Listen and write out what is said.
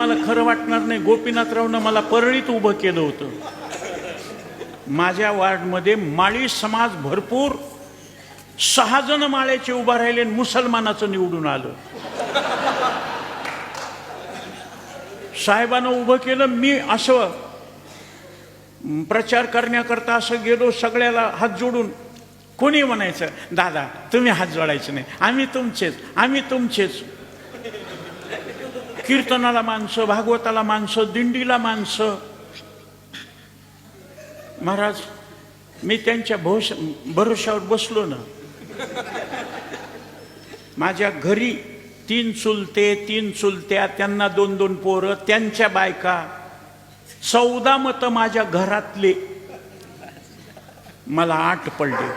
मला खरं वाटणार नाही, गोपीनाथरावनं मला परळीत उभं केलं होतं. माझ्या वार्डमध्ये माळी समाज भरपूर, 6 जण माळ्याचे उभा राहिले, मुसलमानाचं निवडून आलं. साहेबांना उभं केलं. मी असं प्रचार करण्याकरता असं गेलो, सगळ्याला हात जोडून. कोणी म्हणायचं, दादा तुम्ही हात जोडायचे नाही, आम्ही तुमचेच, आम्ही तुमचेच. कीर्तनाला माणसं, भागवताला माणसं, दिंडीला माणसं. महाराज, मी त्यांच्या भरोशावर बसलो ना. माझ्या घरी 3 चुलते, 3 चुलत्या, त्यांना 2-2 पोरं, त्यांच्या बायका, 14 मतं माझ्या घरातले. मला 8 पडले.